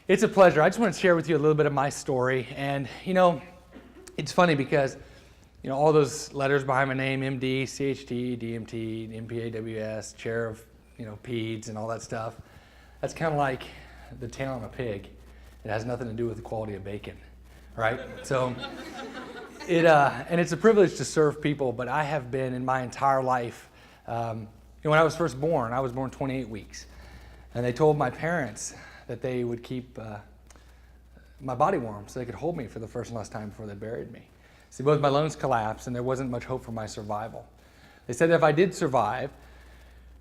It's a pleasure. I just want to share with you a little bit of my story. And, it's funny because, all those letters behind my name, MD, CHT, DMT, MPAWS, chair of, peds and all that stuff, that's kind of like the tail on a pig. It has nothing to do with the quality of bacon, right? So, and it's a privilege to serve people, but I have been in my entire life, when I was first born, I was born 28 weeks. And they told my parents that they would keep my body warm so they could hold me for the first and last time before they buried me. See, both my lungs collapsed and there wasn't much hope for my survival. They said that if I did survive,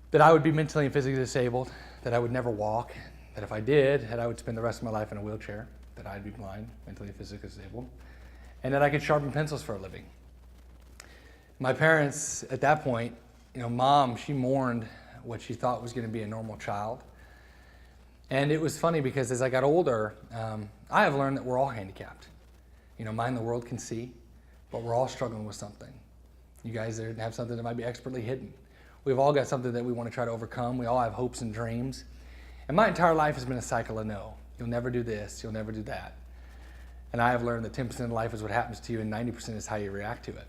that I would be mentally and physically disabled, that I would never walk, that if I did, that I would spend the rest of my life in a wheelchair, that I'd be blind, mentally and physically disabled, and that I could sharpen pencils for a living. My parents, at that point, Mom, she mourned what she thought was going to be a normal child. And it was funny because as I got older, I have learned that we're all handicapped. Mine the world can see, but we're all struggling with something. You guys have something that might be expertly hidden. We've all got something that we want to try to overcome. We all have hopes and dreams. And my entire life has been a cycle of no. You'll never do this, you'll never do that. And I have learned that 10% of life is what happens to you and 90% is how you react to it.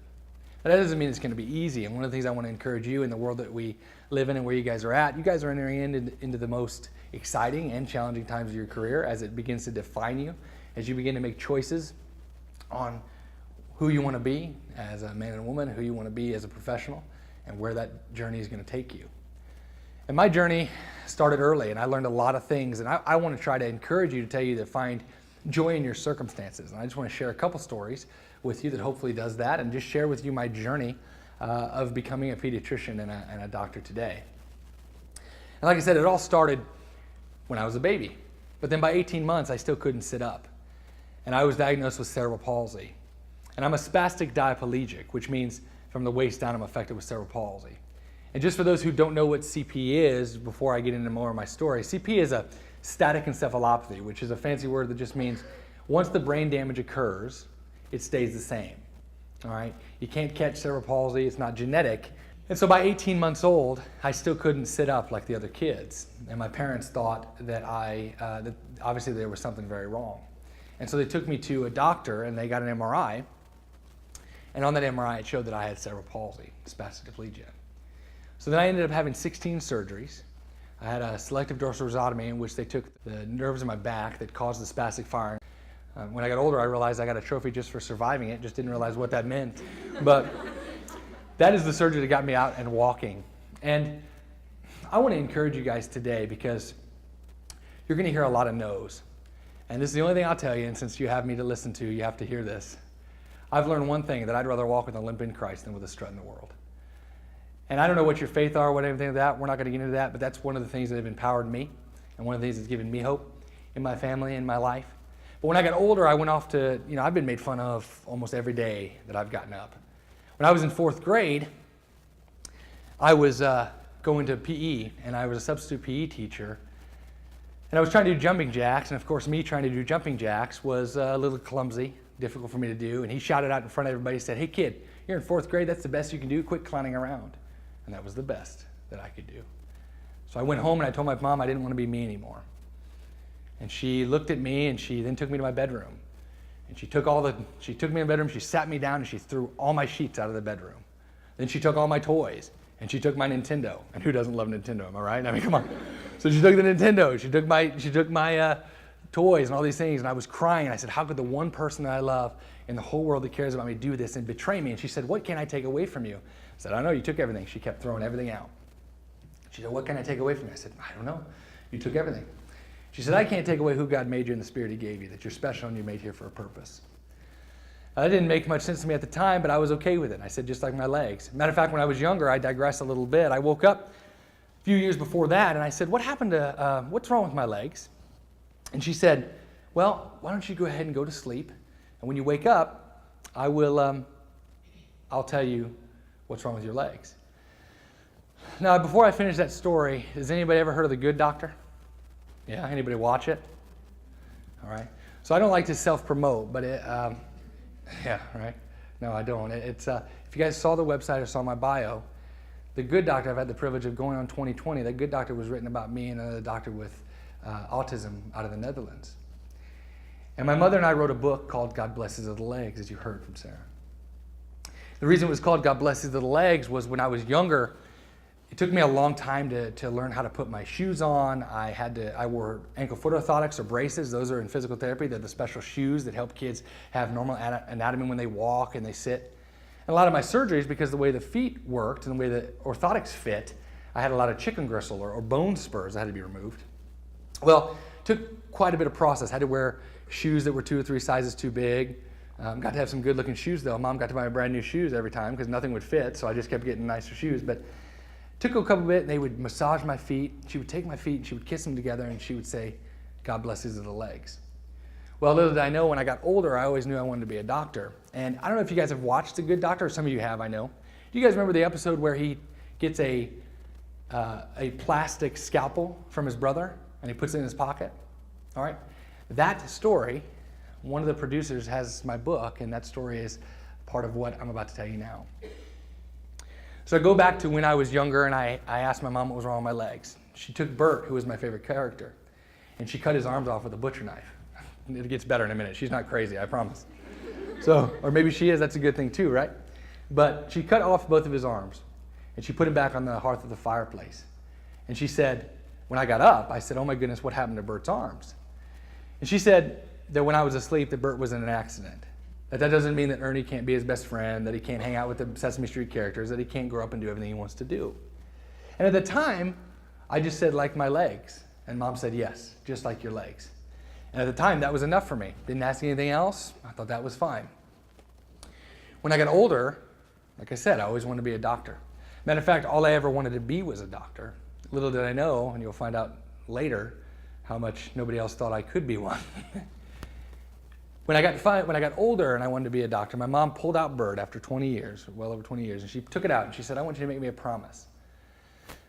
But that doesn't mean it's going to be easy. And one of the things I want to encourage you in the world that we live in and where you guys are at, you guys are entering into the most exciting and challenging times of your career as it begins to define you, as you begin to make choices on who you want to be as a man and woman, who you want to be as a professional, and where that journey is going to take you. And my journey started early, and I learned a lot of things, and I want to try to encourage you to tell you to find joy in your circumstances. And I just want to share a couple stories with you that hopefully does that, and just share with you my journey of becoming a pediatrician and a doctor today. And like I said, it all started when I was a baby. But then by 18 months, I still couldn't sit up. And I was diagnosed with cerebral palsy. And I'm a spastic diplegic, which means from the waist down, I'm affected with cerebral palsy. And just for those who don't know what CP is, before I get into more of my story, CP is a static encephalopathy, which is a fancy word that just means once the brain damage occurs, it stays the same. All right? You can't catch cerebral palsy, it's not genetic. And so by 18 months old, I still couldn't sit up like the other kids. And my parents thought that that obviously there was something very wrong. And so they took me to a doctor and they got an MRI. And on that MRI, it showed that I had cerebral palsy, spastic diplegia. So then I ended up having 16 surgeries. I had a selective dorsal rhizotomy in which they took the nerves in my back that caused the spastic firing. When I got older, I realized I got a trophy just for surviving it, just didn't realize what that meant. But that is the surgery that got me out and walking. And I want to encourage you guys today because you're going to hear a lot of no's. And this is the only thing I'll tell you, and since you have me to listen to, you have to hear this. I've learned one thing, that I'd rather walk with a limp in Christ than with a strut in the world. And I don't know what your faith are, what anything like that. We're not going to get into that, but that's one of the things that have empowered me and one of the things that's given me hope in my family, in my life. But when I got older, I went off to, I've been made fun of almost every day that I've gotten up. When I was in 4th grade, I was going to PE, and I was a substitute PE teacher. And I was trying to do jumping jacks, and of course me trying to do jumping jacks was a little clumsy, difficult for me to do. And he shouted out in front of everybody, said, "Hey kid, you're in 4th grade, that's the best you can do, quit clowning around." And that was the best that I could do. So I went home and I told my mom I didn't want to be me anymore. And she looked at me and she then took me to my bedroom. And she took me in the bedroom, she sat me down and she threw all my sheets out of the bedroom. Then she took all my toys and she took my Nintendo. And who doesn't love Nintendo, am I right? I mean, come on. So she took the Nintendo, she took my toys and all these things, and I was crying. And I said, how could the one person that I love in the whole world that cares about me do this and betray me? And she said, what can I take away from you? I said, I know, you took everything. She kept throwing everything out. She said, what can I take away from you? I said, I don't know. You took everything. She said, I can't take away who God made you and the spirit he gave you, that you're special and you're made here for a purpose. That didn't make much sense to me at the time, but I was okay with it. I said, just like my legs. Matter of fact, when I was younger, I digress a little bit. I woke up a few years before that and I said, what happened to, what's wrong with my legs? And she said, well, why don't you go ahead and go to sleep, and when you wake up, I'll tell you what's wrong with your legs. Now, before I finish that story, has anybody ever heard of The Good Doctor? Yeah, anybody watch it? All right. So I don't like to self-promote, but yeah, right? No, I don't. It's if you guys saw the website or saw my bio, The Good Doctor, I've had the privilege of going on 2020. That Good Doctor was written about me and another doctor with autism out of the Netherlands. And my mother and I wrote a book called God Bless His Little Legs, as you heard from Sarah. The reason it was called God Bless His Little Legs was when I was younger, it took me a long time to learn how to put my shoes on. I wore ankle-foot orthotics or braces. Those are in physical therapy. They're the special shoes that help kids have normal anatomy when they walk and they sit. And a lot of my surgeries, because the way the feet worked and the way the orthotics fit, I had a lot of chicken gristle or bone spurs that had to be removed. Well, it took quite a bit of process. I had to wear shoes that were 2 or 3 sizes too big. Got to have some good-looking shoes, though. Mom got to buy me brand new shoes every time because nothing would fit, so I just kept getting nicer shoes. But took a couple bit, and they would massage my feet. She would take my feet, and she would kiss them together, and she would say, God bless his little legs. Well, little did I know, when I got older, I always knew I wanted to be a doctor. And I don't know if you guys have watched The Good Doctor, or some of you have, I know. Do you guys remember the episode where he gets a plastic scalpel from his brother, and he puts it in his pocket? All right. That story, one of the producers has my book, and that story is part of what I'm about to tell you now. So I go back to when I was younger, and I asked my mom what was wrong with my legs. She took Bert, who was my favorite character, and she cut his arms off with a butcher knife. It gets better in a minute. She's not crazy, I promise. So, or maybe she is. That's a good thing too, right? But she cut off both of his arms, and she put him back on the hearth of the fireplace. And she said, when I got up, I said, oh my goodness, what happened to Bert's arms? And she said that when I was asleep, that Bert was in an accident. That doesn't mean that Ernie can't be his best friend, that he can't hang out with the Sesame Street characters, that he can't grow up and do everything he wants to do. And at the time, I just said, like my legs. And Mom said, yes, just like your legs. And at the time, that was enough for me. Didn't ask anything else. I thought that was fine. When I got older, like I said, I always wanted to be a doctor. Matter of fact, all I ever wanted to be was a doctor. Little did I know, and you'll find out later, how much nobody else thought I could be one. When I got older and I wanted to be a doctor, my mom pulled out Bert after 20 years, well over 20 years, and she took it out and she said, I want you to make me a promise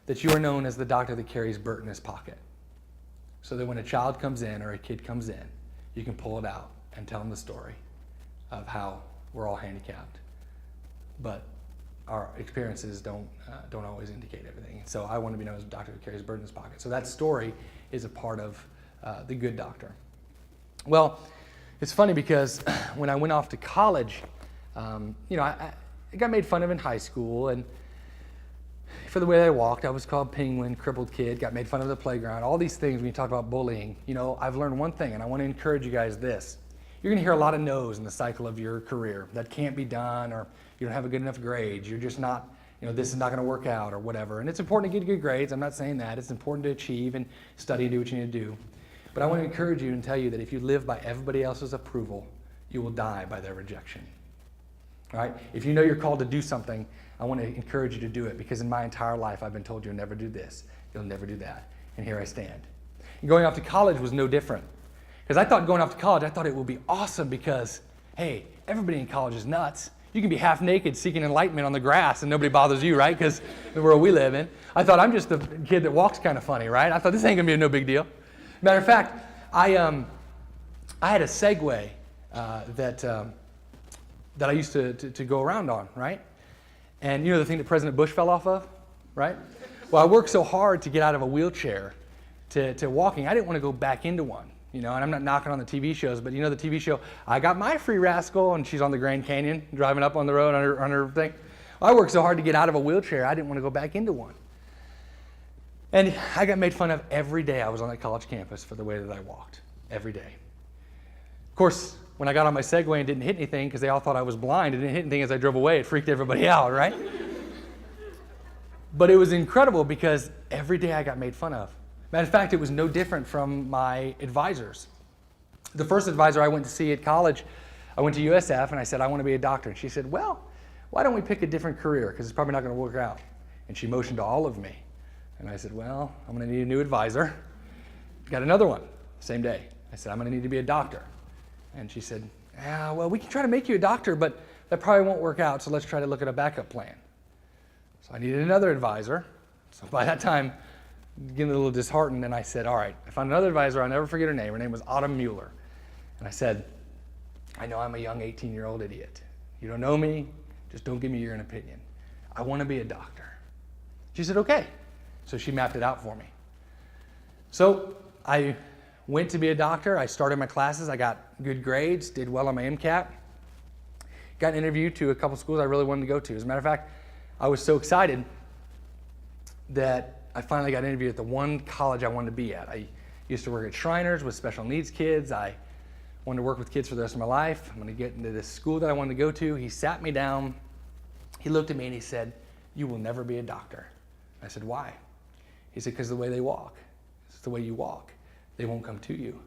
that you are known as the doctor that carries Bert in his pocket. So that when a child comes in or a kid comes in, you can pull it out and tell them the story of how we're all handicapped. But our experiences don't always indicate everything. So I want to be known as a doctor who carries Bert in his pocket. So that story is a part of The Good Doctor. Well, it's funny because when I went off to college, I got made fun of in high school, and for the way I walked, I was called penguin, crippled kid, got made fun of at the playground, all these things when you talk about bullying. I've learned one thing, and I want to encourage you guys this. You're going to hear a lot of no's in the cycle of your career. That can't be done, or you don't have a good enough grades, you're just not, this is not going to work out, or whatever. And it's important to get good grades, I'm not saying that. It's important to achieve and study and do what you need to do. But I want to encourage you and tell you that if you live by everybody else's approval, you will die by their rejection. All right? If you know you're called to do something, I want to encourage you to do it, because in my entire life I've been told you'll never do this, you'll never do that, and here I stand. And going off to college was no different, because I thought going off to college, I thought it would be awesome because, hey, everybody in college is nuts. You can be half naked seeking enlightenment on the grass and nobody bothers you, right? Because the world we live in. I thought I'm just the kid that walks kind of funny, right? I thought this ain't gonna be no big deal. Matter of fact, I had a Segway that I used to go around on, right? And the thing that President Bush fell off of, right? Well, I worked so hard to get out of a wheelchair to walking, I didn't want to go back into one, and I'm not knocking on the TV shows, but the TV show, I Got My Free Rascal, and she's on the Grand Canyon driving up on the road on her thing. Well, I worked so hard to get out of a wheelchair, I didn't want to go back into one. And I got made fun of every day I was on that college campus for the way that I walked, every day. Of course, when I got on my Segway and didn't hit anything, because they all thought I was blind and didn't hit anything as I drove away, it freaked everybody out, right? But it was incredible because every day I got made fun of. Matter of fact, it was no different from my advisors. The first advisor I went to see at college, I went to USF and I said, I want to be a doctor. And she said, well, why don't we pick a different career, because it's probably not going to work out. And she motioned to all of me. And I said, well, I'm going to need a new advisor. Got another one, same day. I said, I'm going to need to be a doctor. And she said, yeah, well, we can try to make you a doctor, but that probably won't work out, so let's try to look at a backup plan. So I needed another advisor. So by that time, getting a little disheartened, and I said, all right, I found another advisor. I'll never forget her name. Her name was Autumn Mueller. And I said, I know I'm a young 18-year-old idiot. You don't know me, just don't give me your opinion. I want to be a doctor. She said, okay. So she mapped it out for me. So I went to be a doctor. I started my classes. I got good grades, did well on my MCAT, got an interview to a couple schools I really wanted to go to. As a matter of fact, I was so excited that I finally got an interview at the one college I wanted to be at. I used to work at Shriners with special needs kids. I wanted to work with kids for the rest of my life. I'm going to get into this school that I wanted to go to. He sat me down. He looked at me and he said, "You will never be a doctor." I said, "Why?" He said, "Because the way they walk. It's the way you walk. They won't come to you."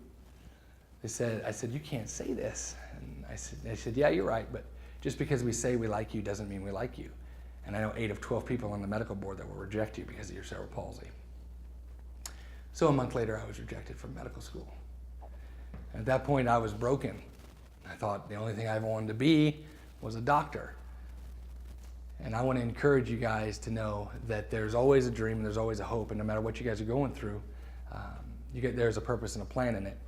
I said, "You can't say this." And I said, "Yeah, you're right, but just because we say we like you doesn't mean we like you. And I know 8 of 12 people on the medical board that will reject you because of your cerebral palsy." So a month later, I was rejected from medical school. And at that point, I was broken. I thought the only thing I ever wanted to be was a doctor. And I want to encourage you guys to know that there's always a dream, and there's always a hope, and no matter what you guys are going through, there's a purpose and a plan in it.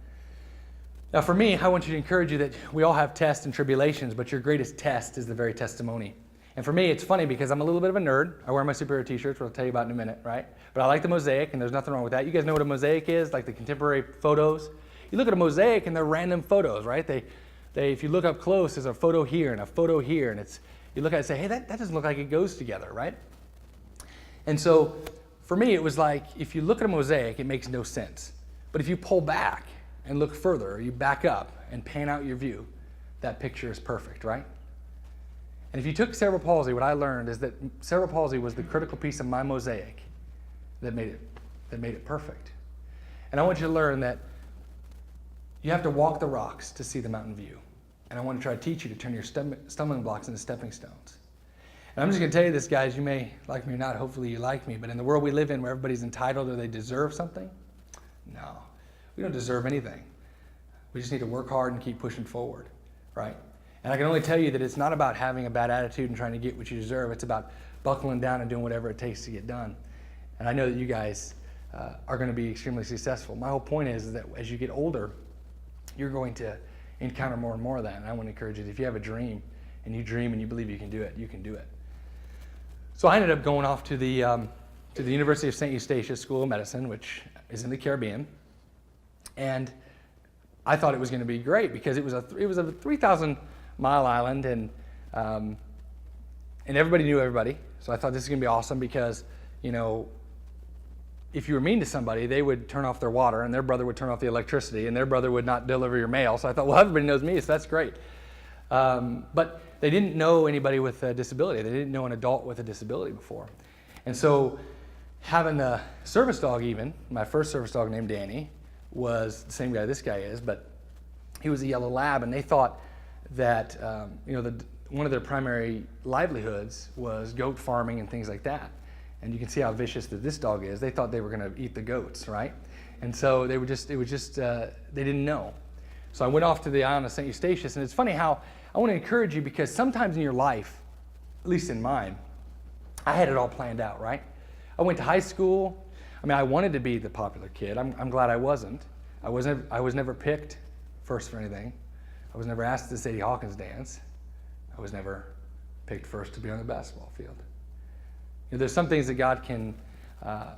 Now for me, I want you to encourage you that we all have tests and tribulations, but your greatest test is the very testimony. And for me, it's funny because I'm a little bit of a nerd. I wear my superhero t-shirts, which I'll tell you about in a minute, right? But I like the mosaic, and there's nothing wrong with that. You guys know what a mosaic is, like the contemporary photos? You look at a mosaic, and they're random photos, right? If you look up close, there's a photo here and a photo here, and you look at it and say, hey, that doesn't look like it goes together, right? And so for me, it was like, if you look at a mosaic, it makes no sense. But if you pull back and look further, or you back up and pan out your view, that picture is perfect, right? And if you took cerebral palsy, what I learned is that cerebral palsy was the critical piece of my mosaic that made it perfect. And I want you to learn that you have to walk the rocks to see the mountain view. And I want to try to teach you to turn your stumbling blocks into stepping stones. And I'm just going to tell you this, guys. You may like me or not. Hopefully you like me. But in the world we live in where everybody's entitled or they deserve something, no. We don't deserve anything. We just need to work hard and keep pushing forward, right? And I can only tell you that it's not about having a bad attitude and trying to get what you deserve. It's about buckling down and doing whatever it takes to get done. And I know that you guys are going to be extremely successful. My whole point is that as you get older, you're going to encounter more and more of that. And I want to encourage you that if you have a dream and you dream and you believe you can do it, you can do it. So I ended up going off to the University of St. Eustatius School of Medicine, which is in the Caribbean. And I thought it was going to be great because it was a 3,000-mile island, and everybody knew everybody. So I thought this is going to be awesome because, you know, if you were mean to somebody, they would turn off their water, and their brother would turn off the electricity, and their brother would not deliver your mail. So I thought, well, everybody knows me, so that's great. But they didn't know anybody with a disability. They didn't know an adult with a disability before. And so having a service dog even, my first service dog named Danny, was the same guy this guy is, but he was a yellow lab, and they thought that one of their primary livelihoods was goat farming and things like that. And you can see how vicious that this dog is. They thought they were going to eat the goats, right? And so they didn't know. So I went off to the island of St. Eustatius, and it's funny how I want to encourage you because sometimes in your life, at least in mine, I had it all planned out, right? I went to high school. I mean, I wanted to be the popular kid. I'm glad I wasn't. I was never picked first for anything. I was never asked to the Sadie Hawkins dance. I was never picked first to be on the basketball field. You know, there's some things that God can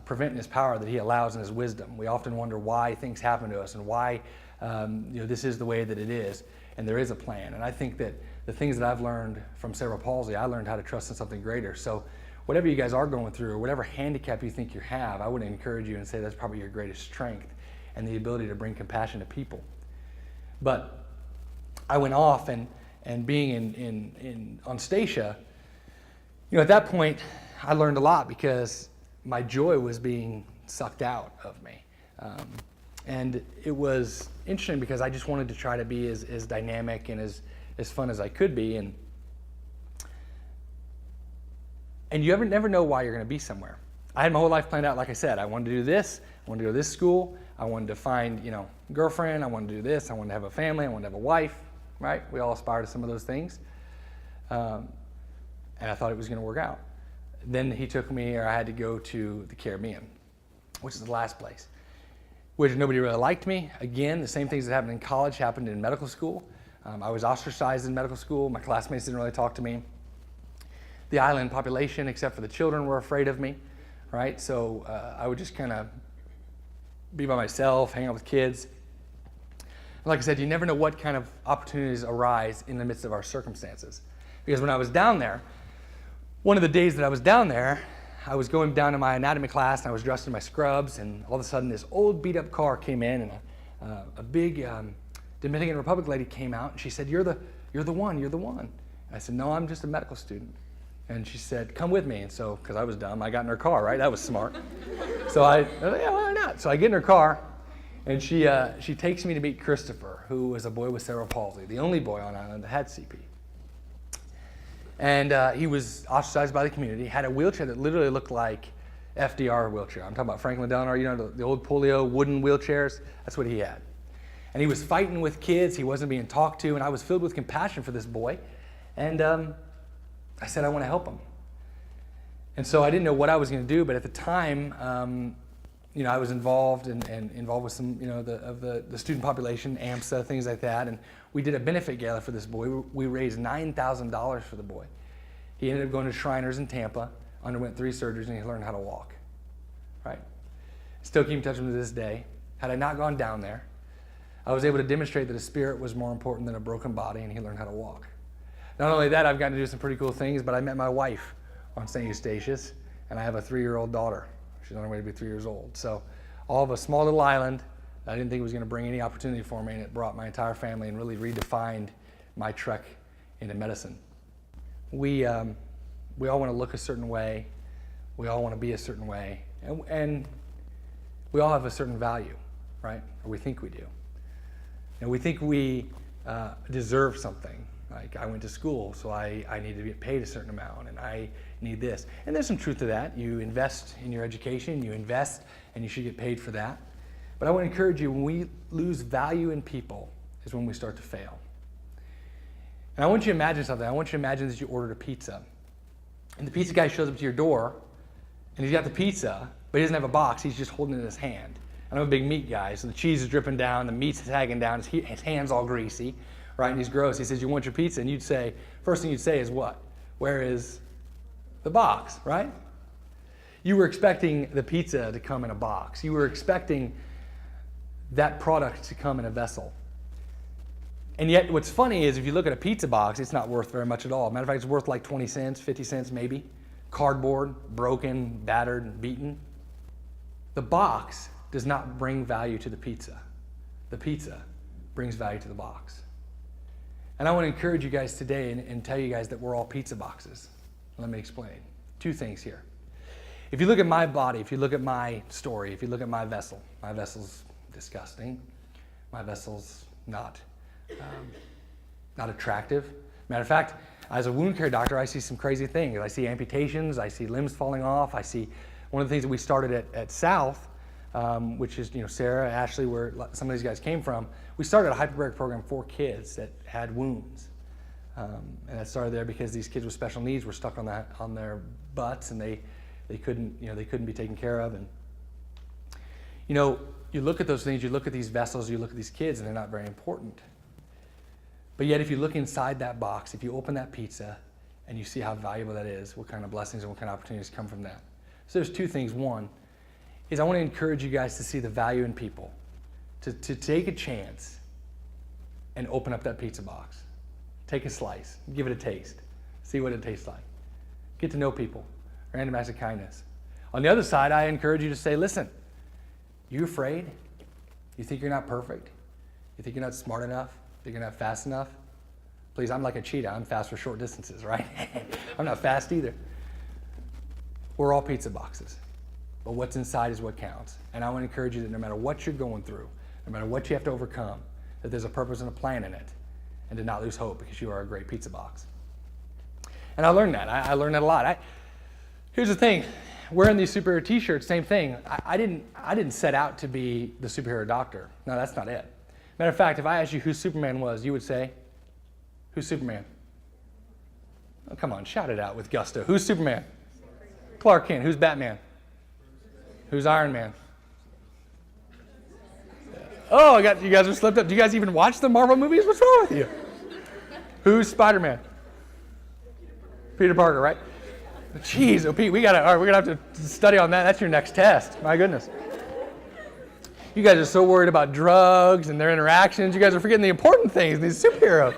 prevent in His power that He allows in His wisdom. We often wonder why things happen to us and why this is the way that it is. And there is a plan. And I think that the things that I've learned from cerebral palsy, I learned how to trust in something greater. So whatever you guys are going through or whatever handicap you think you have, I would encourage you and say that's probably your greatest strength and the ability to bring compassion to people. But I went off and being on Statia, at that point I learned a lot because my joy was being sucked out of me. And it was interesting because I just wanted to try to be as dynamic and as fun as I could be. And you never know why you're going to be somewhere. I had my whole life planned out. Like I said, I wanted to do this. I wanted to go to this school. I wanted to find, girlfriend. I wanted to do this. I wanted to have a family. I wanted to have a wife, right? We all aspire to some of those things. And I thought it was going to work out. Then he took me, or I had to go to the Caribbean, which is the last place, which nobody really liked me. Again, the same things that happened in college happened in medical school. I was ostracized in medical school. My classmates didn't really talk to me. The island population, except for the children, were afraid of me, right? So I would just kind of be by myself, hang out with kids. Like I said, you never know what kind of opportunities arise in the midst of our circumstances. Because when I was down there, one of the days that I was down there, I was going down to my anatomy class, and I was dressed in my scrubs, and all of a sudden this old beat-up car came in, and a big Dominican Republic lady came out, and she said, you're the one. And I said, no, I'm just a medical student. And she said, come with me. And so, because I was dumb, I got in her car, right? That was smart. So I said, yeah, why not? So I get in her car, and she takes me to meet Christopher, who was a boy with cerebral palsy, the only boy on island that had CP. And he was ostracized by the community, had a wheelchair that literally looked like FDR wheelchair. I'm talking about Franklin Delano, you know, the old polio wooden wheelchairs. That's what he had. And he was fighting with kids. He wasn't being talked to, and I was filled with compassion for this boy. And I said, I want to help him. And so I didn't know what I was going to do, but at the time, I was involved with some, of the student population, AMSA, things like that. And we did a benefit gala for this boy. We raised $9,000 for the boy. He ended up going to Shriners in Tampa, underwent 3 surgeries, and he learned how to walk. Right? Still keep in touch with him to this day. Had I not gone down there, I was able to demonstrate that a spirit was more important than a broken body, and he learned how to walk. Not only that, I've gotten to do some pretty cool things, but I met my wife on St. Eustatius, and I have a 3-year-old daughter. She's on her way to be 3 years old. So all of a small little island, I didn't think it was going to bring any opportunity for me, and it brought my entire family and really redefined my trek into medicine. We all want to look a certain way. We all want to be a certain way. And we all have a certain value, right? Or we think we do. And we think we deserve something. Like, I went to school, so I need to get paid a certain amount, and I need this. And there's some truth to that. You invest in your education, you invest, and you should get paid for that. But I want to encourage you, when we lose value in people is when we start to fail. And I want you to imagine something. I want you to imagine that you ordered a pizza. And the pizza guy shows up to your door, and he's got the pizza, but he doesn't have a box. He's just holding it in his hand. And I'm a big meat guy, so the cheese is dripping down, the meat's sagging down, his hand's all greasy. Right, and he's gross. He says, you want your pizza? And you'd say, first thing you'd say is what? Where is the box, right? You were expecting the pizza to come in a box. You were expecting that product to come in a vessel. And yet what's funny is if you look at a pizza box, it's not worth very much at all. Matter of fact, it's worth like 20 cents, 50 cents maybe. Cardboard, broken, battered, beaten. The box does not bring value to the pizza. The pizza brings value to the box. And I want to encourage you guys today and tell you guys that we're all pizza boxes. Let me explain. 2 things here. If you look at my body, if you look at my story, if you look at my vessel's disgusting. My vessel's not attractive. Matter of fact, as a wound care doctor, I see some crazy things. I see amputations, I see limbs falling off, I see one of the things that we started at South, which is, Sarah, Ashley, where some of these guys came from. We started a hyperbaric program for kids that had wounds. And that started there because these kids with special needs were stuck on their butts, and they couldn't be taken care of. And you look at those things, you look at these vessels, you look at these kids, and they're not very important. But yet if you look inside that box, if you open that pizza and you see how valuable that is, what kind of blessings and what kind of opportunities come from that. So there's 2 things. One is I want to encourage you guys to see the value in people, to take a chance and open up that pizza box. Take a slice, give it a taste, see what it tastes like. Get to know people, random acts of kindness. On the other side, I encourage you to say, listen, you afraid? You think you're not perfect? You think you're not smart enough? You think you're not fast enough? Please, I'm like a cheetah. I'm fast for short distances, right? I'm not fast either. We're all pizza boxes. But what's inside is what counts. And I want to encourage you that no matter what you're going through, no matter what you have to overcome, that there's a purpose and a plan in it, and to not lose hope because you are a great pizza box. And I learned that. I learned that a lot. Here's the thing. Wearing these superhero t-shirts, same thing. I didn't set out to be the superhero doctor. No, that's not it. Matter of fact, if I asked you who Superman was, you would say, who's Superman? Oh, come on, shout it out with gusto. Who's Superman? Clark Kent. Who's Batman? Who's Iron Man? Oh, you guys are slipped up. Do you guys even watch the Marvel movies? What's wrong with you? Who's Spider-Man? Peter Parker, right? Jeez, oh Pete, we're gonna have to study on that. That's your next test. My goodness. You guys are so worried about drugs and their interactions. You guys are forgetting the important things, these superheroes.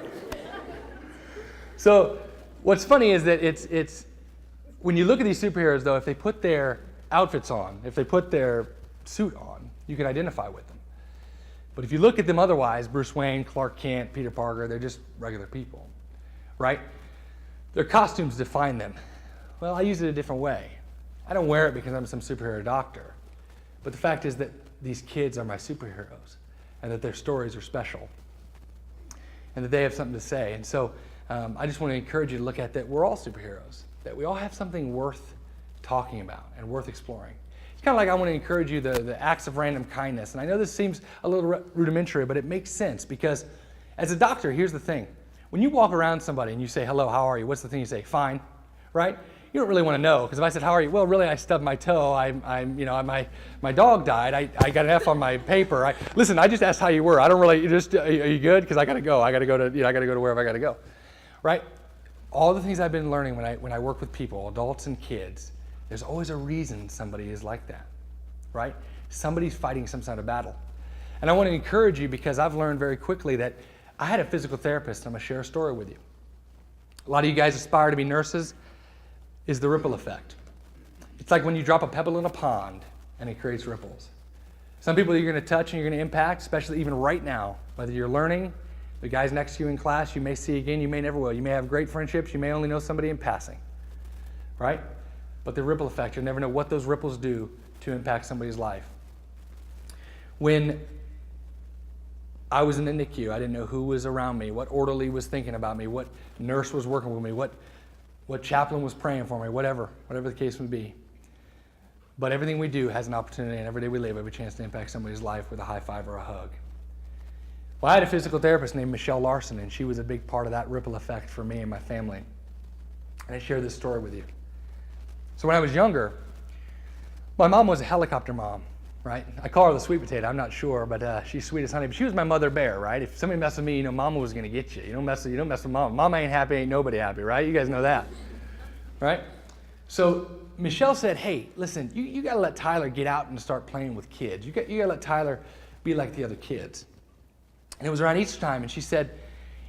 So what's funny is that it's when you look at these superheroes, though, if they put their outfits on, if they put their suit on, you can identify with them. But if you look at them otherwise, Bruce Wayne, Clark Kent, Peter Parker, they're just regular people, right? Their costumes define them. Well, I use it a different way. I don't wear it because I'm some superhero doctor. But the fact is that these kids are my superheroes and that their stories are special and that they have something to say. And so I just want to encourage you to look at that we're all superheroes, that we all have something worth talking about and worth exploring. It's kind of like I want to encourage you the acts of random kindness. And I know this seems a little rudimentary, but it makes sense because as a doctor, here's the thing. When you walk around somebody and you say, hello, how are you? What's the thing you say? Fine, right? You don't really want to know, because if I said, how are you? Well, really, I stubbed my toe. My dog died. I got an F on my paper. Listen, I just asked how you were. I don't really, are you good? Because I got to go. I got to go to wherever I got to go, right? All the things I've been learning when I work with people, adults and kids, there's always a reason somebody is like that, right? Somebody's fighting some sort of battle. And I want to encourage you because I've learned very quickly that I had a physical therapist. I'm going to share a story with you. A lot of you guys aspire to be nurses. Is the ripple effect. It's like when you drop a pebble in a pond and it creates ripples. Some people you're going to touch and you're going to impact, especially even right now, whether you're learning, the guys next to you in class you may see again, you may never will. You may have great friendships, you may only know somebody in passing, right? But the ripple effect, you'll never know what those ripples do to impact somebody's life. When I was in the NICU, I didn't know who was around me, what orderly was thinking about me, what nurse was working with me, what chaplain was praying for me, whatever the case would be. But everything we do has an opportunity, and every day we live, we have a chance to impact somebody's life with a high five or a hug. Well, I had a physical therapist named Michelle Larson, and she was a big part of that ripple effect for me and my family. And I share this story with you. So when I was younger, my mom was a helicopter mom, right? I call her the sweet potato, I'm not sure, but she's sweet as honey. But she was my mother bear, right? If somebody messed with me, Mama was going to get you. You don't mess with Mama. Mama ain't happy, ain't nobody happy, right? You guys know that, right? So Michelle said, hey, listen, you got to let Tyler get out and start playing with kids. You got to let Tyler be like the other kids. And it was around Easter time, and she said,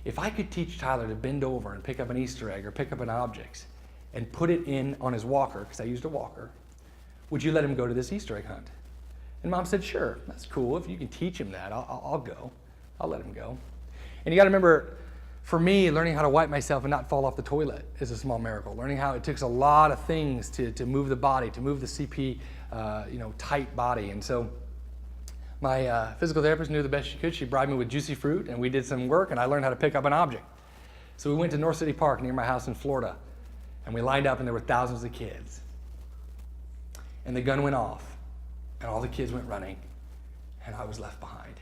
if I could teach Tyler to bend over and pick up an Easter egg or pick up an object and put it in on his walker, because I used a walker, would you let him go to this Easter egg hunt? And Mom said, sure, that's cool. If you can teach him that, I'll go. I'll let him go. And you got to remember, for me, learning how to wipe myself and not fall off the toilet is a small miracle. Learning how it takes a lot of things to move the body, to move the CP, tight body. And so my physical therapist knew the best she could. She bribed me with juicy fruit, and we did some work, and I learned how to pick up an object. So we went to North City Park near my house in Florida, and we lined up, and there were thousands of kids. And the gun went off. And all the kids went running, and I was left behind.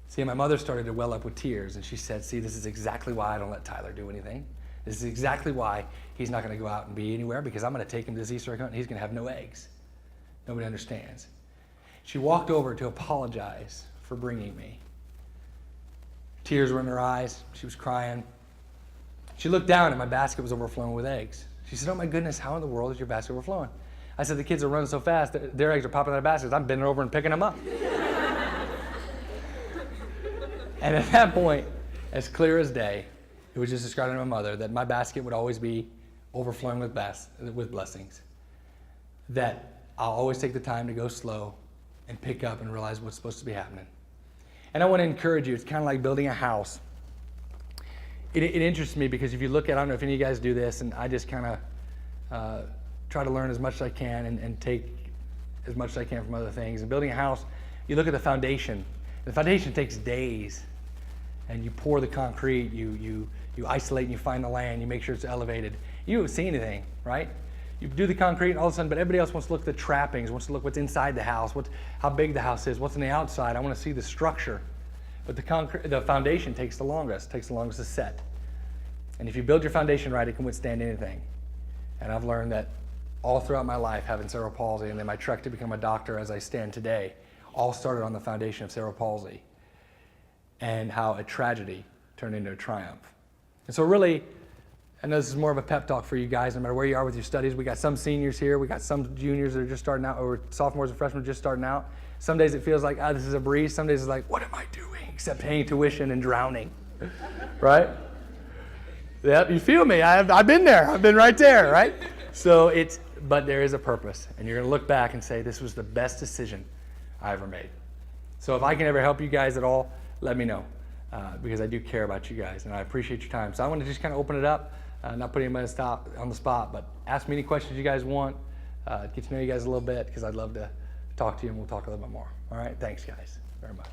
See, my mother started to well up with tears, and she said, see, this is exactly why I don't let Tyler do anything. This is exactly why he's not going to go out and be anywhere, because I'm going to take him to this Easter egg hunt, and he's going to have no eggs. Nobody understands. She walked over to apologize for bringing me. Tears were in her eyes. She was crying. She looked down, and my basket was overflowing with eggs. She said, oh, my goodness, how in the world is your basket overflowing? I said, the kids are running so fast, their eggs are popping out of baskets. I'm bending over and picking them up. And at that point, as clear as day, it was just describing to my mother that my basket would always be overflowing with blessings. That I'll always take the time to go slow and pick up and realize what's supposed to be happening. And I want to encourage you, it's kind of like building a house. It interests me because if you look at, I don't know if any of you guys do this, and I just kind of try to learn as much as I can and take as much as I can from other things. And building a house, you look at the foundation. The foundation takes days. And you pour the concrete, you isolate and you find the land, you make sure it's elevated. You don't see anything, right? You do the concrete and all of a sudden, but everybody else wants to look at the trappings, wants to look what's inside the house, how big the house is, what's on the outside. I want to see the structure. But the foundation takes the longest to set. And if you build your foundation right, it can withstand anything. And I've learned that all throughout my life, having cerebral palsy, and then my trek to become a doctor as I stand today, all started on the foundation of cerebral palsy and how a tragedy turned into a triumph. And so really, I know this is more of a pep talk for you guys, no matter where you are with your studies. We got some seniors here. We got some juniors that are just starting out, or sophomores and freshmen just starting out. Some days it feels like, this is a breeze. Some days it's like, what am I doing except paying tuition and drowning, right? Yep, you feel me. I've been there. I've been right there, right? So but there is a purpose, and you're going to look back and say, this was the best decision I ever made. So if I can ever help you guys at all, let me know, because I do care about you guys, and I appreciate your time. So I want to just kind of open it up. Not putting anybody on the spot, but ask me any questions you guys want. Get to know you guys a little bit, because I'd love to talk to you, and we'll talk a little bit more. All right, thanks guys very much.